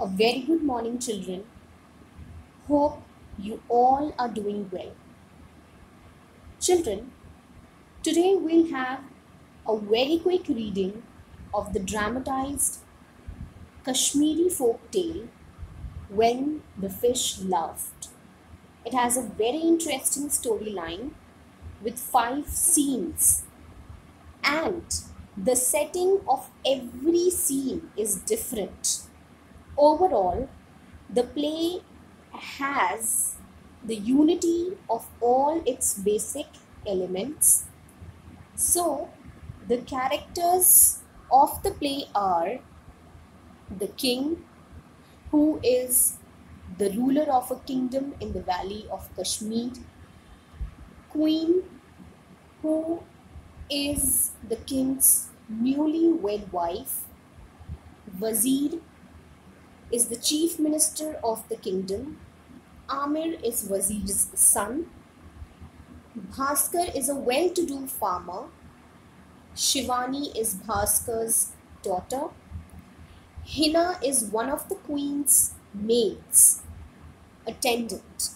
A very good morning, children. Hope you all are doing well. Children, today we'll have a very quick reading of the dramatized Kashmiri folk tale When the Fish Laughed. It has a very interesting storyline with 5 scenes, and the setting of every scene is different. Overall, the play has the unity of all its basic elements. So, the characters of the play are the king, who is the ruler of a kingdom in the valley of Kashmir, queen, who is the king's newly wed wife, wazir is the chief minister of the kingdom, Amir is wazir's son, Bhaskar is a well-to-do farmer, Shivani is Bhaskar's daughter, Hina is one of the queen's maids, attendant,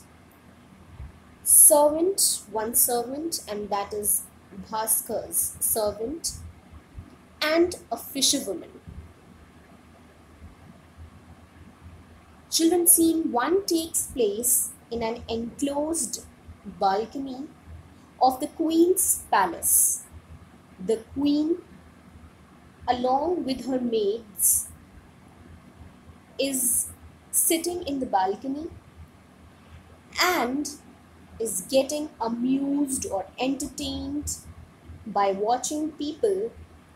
servant, one servant, and that is Bhaskar's servant, and a fisherwoman. Children, scene 1 takes place in an enclosed balcony of the queen's palace. The queen, along with her maids, is sitting in the balcony and is getting amused or entertained by watching people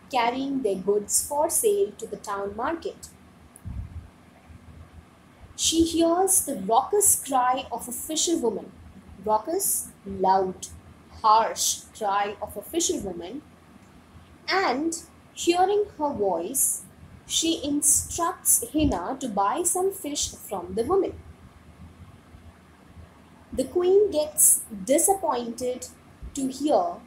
carrying their goods for sale to the town market. She hears the raucous cry of a fisherwoman, raucous, loud, harsh cry of a fisherwoman, and hearing her voice, she instructs Hina to buy some fish from the woman. The queen gets disappointed to hear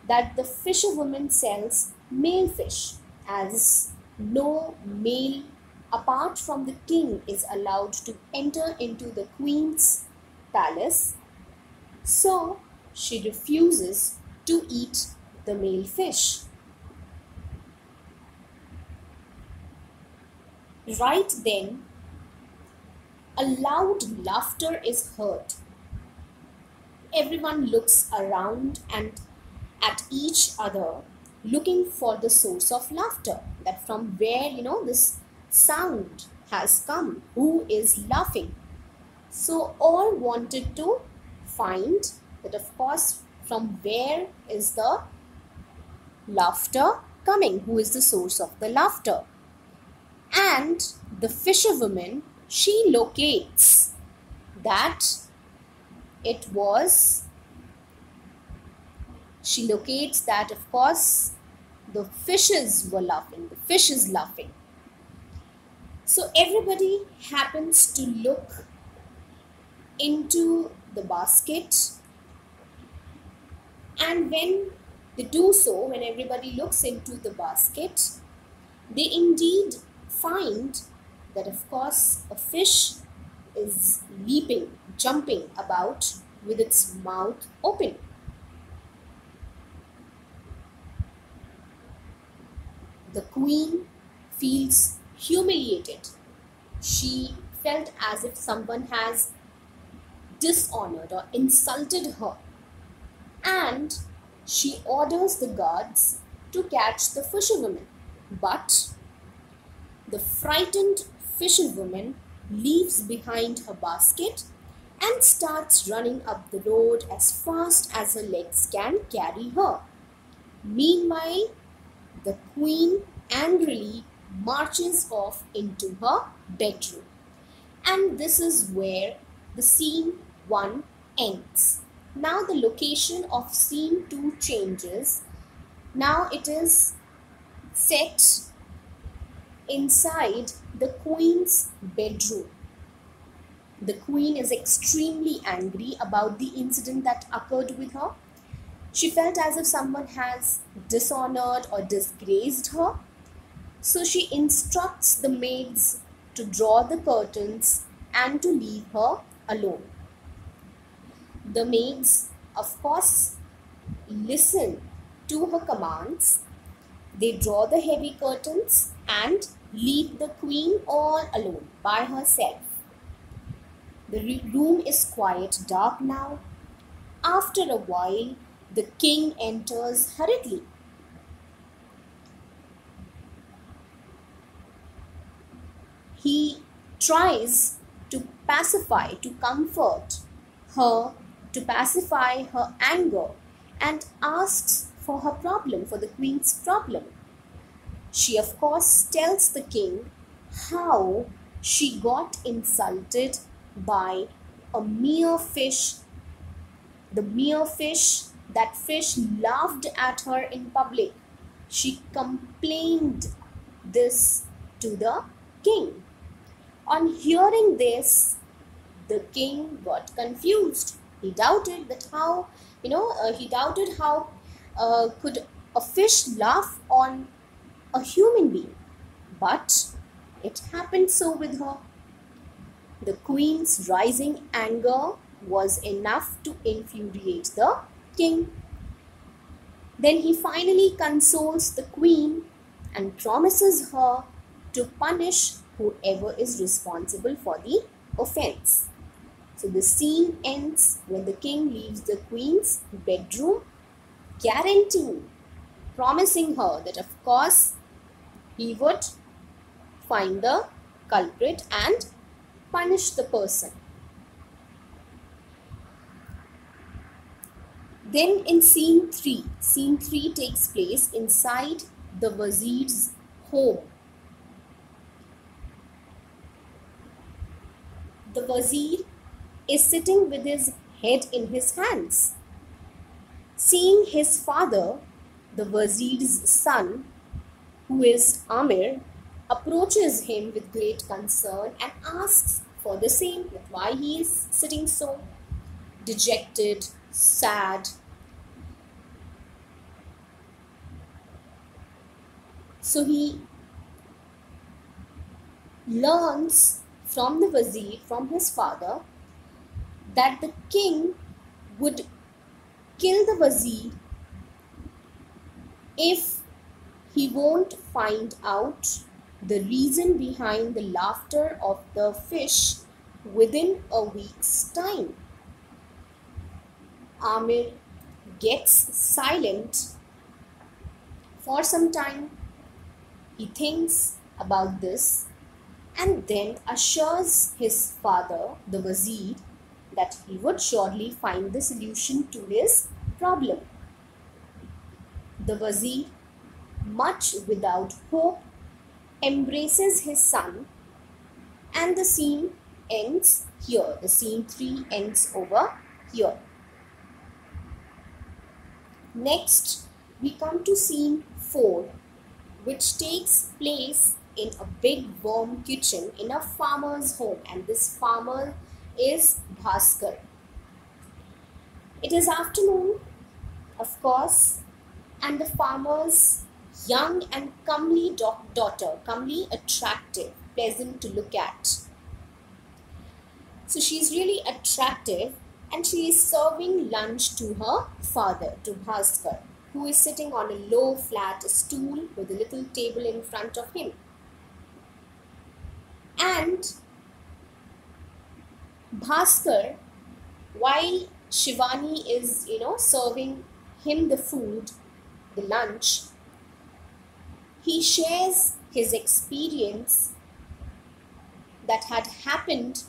that the fisherwoman sells male fish, as no male apart from the king is allowed to enter into the queen's palace, so she refuses to eat the male fish. Right then, a loud laughter is heard. Everyone looks around and at each other, looking for the source of laughter, that from where this sound has come, who is laughing. So all wanted to find that, of course, from where is the laughter coming, who is the source of the laughter. And the fisherwoman, she locates that of course the fishes were laughing, the fish is laughing. So everybody happens to look into the basket, and when they do so, when everybody looks into the basket, they indeed find that, of course, a fish is leaping, jumping about with its mouth open. The queen feels humiliated. She felt as if someone has dishonored or insulted her, and she orders the guards to catch the fisherwoman. But the frightened fisherwoman leaves behind her basket and starts running up the road as fast as her legs can carry her. Meanwhile, the queen angrily marches off into her bedroom. And this is where the scene 1 ends. Now the location of scene 2 changes. Now it is set inside the queen's bedroom. The queen is extremely angry about the incident that occurred with her. She felt as if someone has dishonored or disgraced her. So she instructs the maids to draw the curtains and to leave her alone. The maids, of course, listen to her commands. They draw the heavy curtains and leave the queen all alone by herself. The room is quite dark now. After a while, the king enters hurriedly. He tries to pacify, to comfort her, to pacify her anger, and asks for her problem, for the queen's problem. She, of course, tells the king how she got insulted by a mere fish. The mere fish, that fish laughed at her in public. She complained this to the king. On hearing this, the king got confused. He doubted that how, could a fish laugh on a human being. But it happened so with her. The queen's rising anger was enough to infuriate the king. Then he finally consoles the queen and promises her to punish whoever is responsible for the offense. So the scene ends when the king leaves the queen's bedroom, guaranteeing, promising her that of course he would find the culprit and punish the person. Then in scene 3 takes place inside the Wazir's home. The Wazir is sitting with his head in his hands. Seeing his father, the Wazir's son, who is Amir, approaches him with great concern and asks for the same, that why he is sitting so dejected, sad. So he learns from the Wazir, from his father, that the king would kill the Wazir if he won't find out the reason behind the laughter of the fish within a week's time. Amir gets silent for some time. He thinks about this and then assures his father, the Wazir, that he would surely find the solution to his problem. The Wazir, much without hope, embraces his son, and the scene ends here. The scene 3 ends over here. Next, we come to scene 4, which takes place in a big warm kitchen in a farmer's home, and this farmer is Bhaskar. It is afternoon, of course, and the farmer's young and comely daughter, comely, attractive, pleasant to look at. So she's really attractive, and she is serving lunch to her father, to Bhaskar, who is sitting on a low flat stool with a little table in front of him. And Bhaskar, while Shivani is, serving him the food, the lunch, he shares his experience that had happened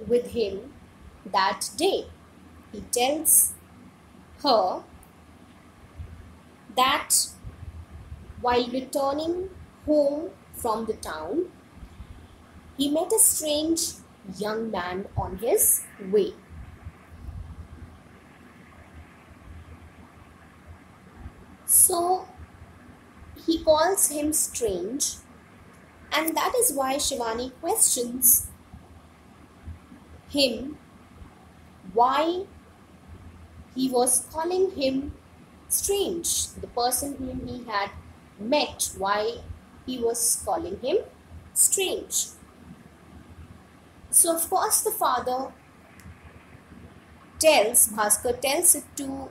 with him that day. He tells her that while returning home from the town, he met a strange young man on his way. So he calls him strange, and that is why Shivani questions him why he was calling him strange. The person whom he had met, why he was calling him strange. So of course the father Bhaskar tells it to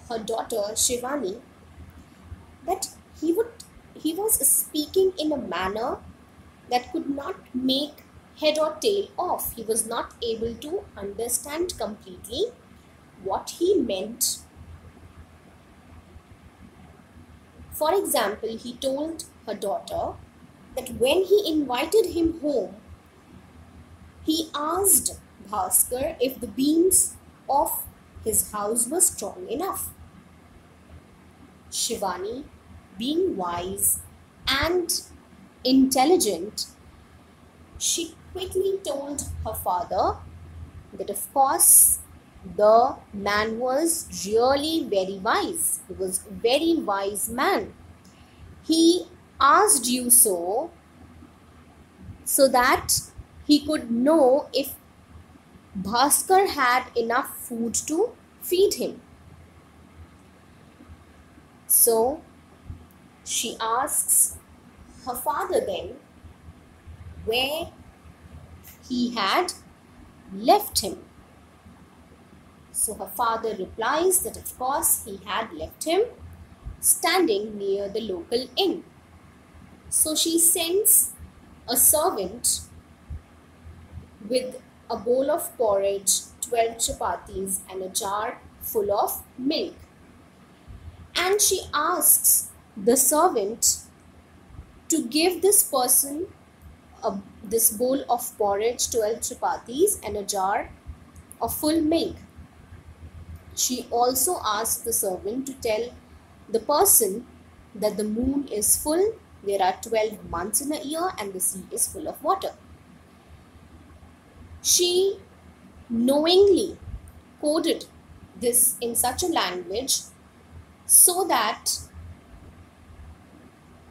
her daughter Shivani that he was speaking in a manner that could not make head or tail off. He was not able to understand completely what he meant. For example, he told her daughter that when he invited him home, he asked Bhaskar if the beams of his house were strong enough. Shivani, being wise and intelligent, she quickly told her father that of course the man was really very wise. He was a very wise man. He asked you so that he could know if Bhaskar had enough food to feed him. So she asks her father then where he had left him. So her father replies that of course he had left him standing near the local inn. So she sends a servant with a bowl of porridge, 12 chapatis and a jar full of milk. And she asks the servant to give this person this bowl of porridge, 12 chapatis and a jar of full milk. She also asks the servant to tell the person that the moon is full, there are 12 months in a year and the sea is full of water. She knowingly coded this in such a language so that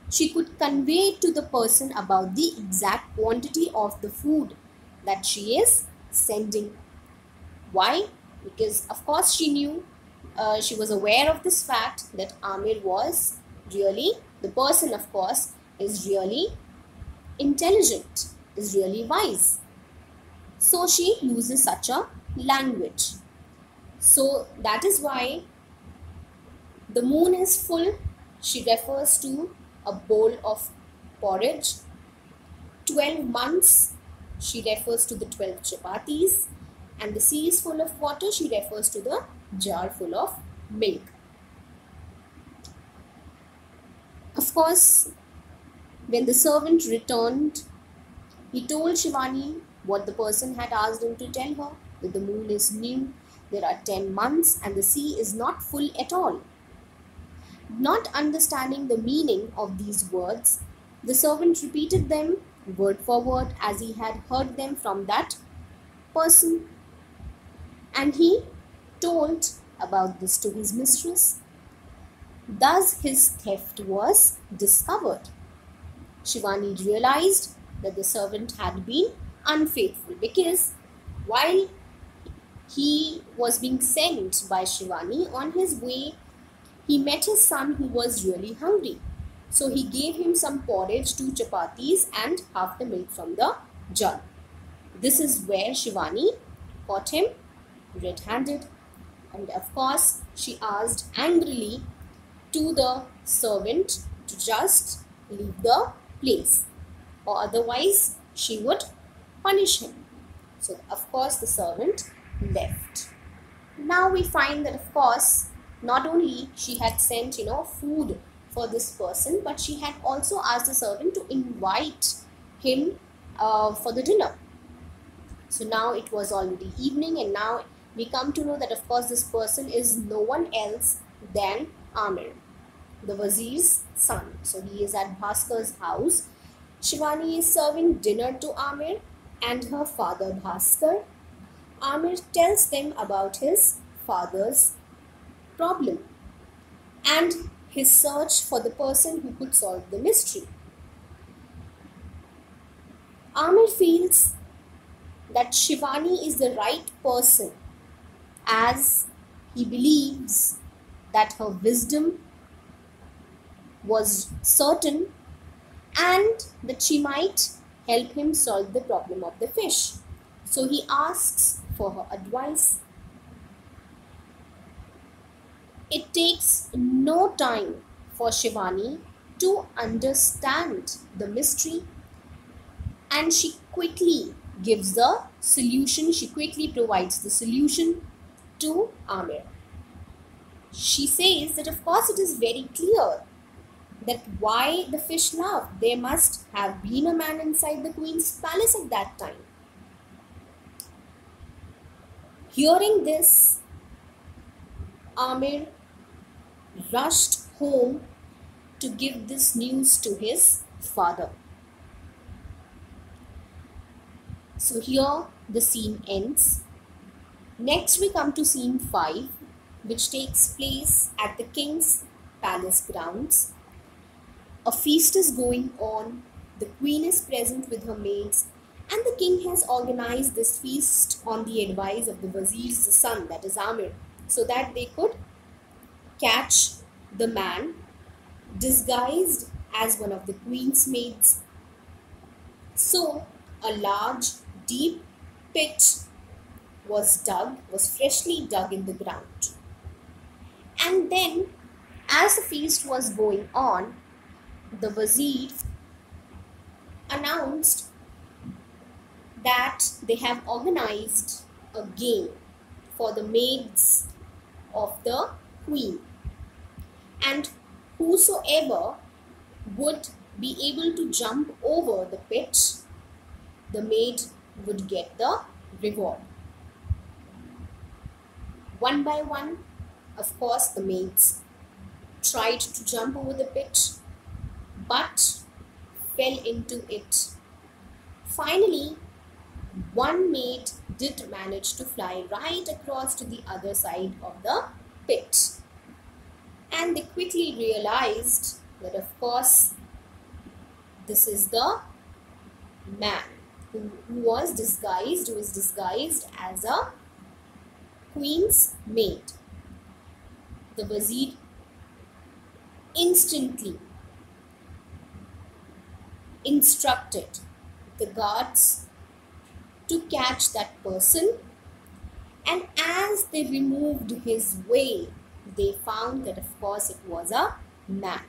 she could convey to the person about the exact quantity of the food that she is sending. Why? Because of course she knew, she was aware of this fact that Amir was really, the person of course is really intelligent, is really wise. So she uses such a language. So that is why the moon is full, she refers to a bowl of porridge. 12 months, she refers to the 12 chapatis. And the sea is full of water, she refers to the jar full of milk. Of course, when the servant returned, he told Shivani what the person had asked him to tell her, that the moon is new, there are 10 months and the sea is not full at all. Not understanding the meaning of these words, the servant repeated them word for word as he had heard them from that person. And he told about this to his mistress. Thus his theft was discovered. Shivani realized that the servant had been unfaithful, because while he was being sent by Shivani, on his way he met his son who was really hungry. So he gave him some porridge, 2 chapatis and half the milk from the jug. This is where Shivani caught him red-handed, and of course she asked angrily to the servant to just leave the place, or otherwise she would punish him. So of course the servant left. Now we find that of course not only she had sent food for this person, but she had also asked the servant to invite him for the dinner. So now it was already evening, and now we come to know that of course this person is no one else than Amir, the Wazir's son. So he is at Bhaskar's house. Shivani is serving dinner to Amir and her father Bhaskar. Amir tells them about his father's problem and his search for the person who could solve the mystery. Amir feels that Shivani is the right person, as he believes that her wisdom was certain and that she might help him solve the problem of the fish. So he asks for her advice. It takes no time for Shivani to understand the mystery, and she quickly gives the solution. She quickly provides the solution to Amir. She says that of course it is very clear that why the fish laughed. There must have been a man inside the queen's palace at that time. Hearing this, Amir rushed home to give this news to his father. So here the scene ends. Next we come to scene 5, which takes place at the king's palace grounds. A feast is going on. The queen is present with her maids, and the king has organized this feast on the advice of the vazir's son, that is Amir, so that they could catch the man disguised as one of the queen's maids. So a large, deep pit was freshly dug in the ground. And then, as the feast was going on, the Wazir announced that they have organized a game for the maids of the queen, and whosoever would be able to jump over the pit, the maid would get the reward. One by one, of course, the maids tried to jump over the pit, but fell into it. Finally, one maid did manage to fly right across to the other side of the pit. And they quickly realized that, of course, this is the man who was disguised as a queen's maid. The Wazir instantly instructed the guards to catch that person, and as they removed his veil, they found that of course it was a man.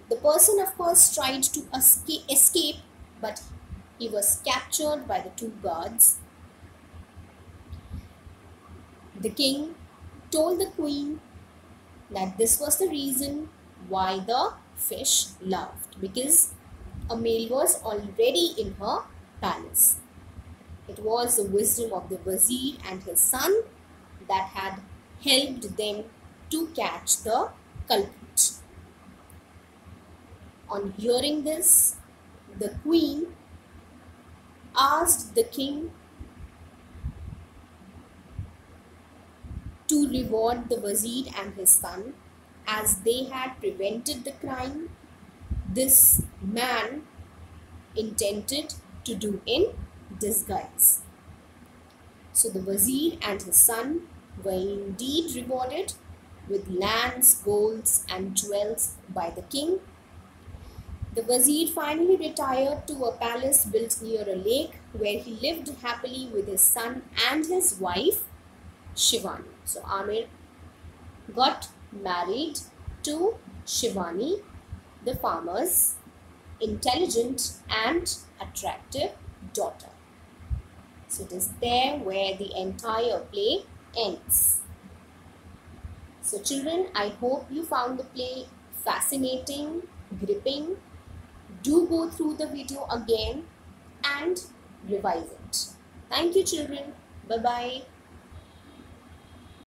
The person of course tried to escape, but he was captured by the two guards. The king told the queen that this was the reason why the fish laughed, because a male was already in her palace. It was the wisdom of the Wazir and his son that had helped them to catch the culprit. On hearing this, the queen asked the king to reward the Wazir and his son, as they had prevented the crime this man intended to do in disguise. So the Wazir and his son were indeed rewarded with lands, golds and jewels by the king. The Wazir finally retired to a palace built near a lake, where he lived happily with his son and his wife Shivani. So Amir got married to Shivani, the farmer's intelligent and attractive daughter. So it is there where the entire play ends. So children, I hope you found the play fascinating, gripping. Do go through the video again and revise it. Thank you children. Bye-bye.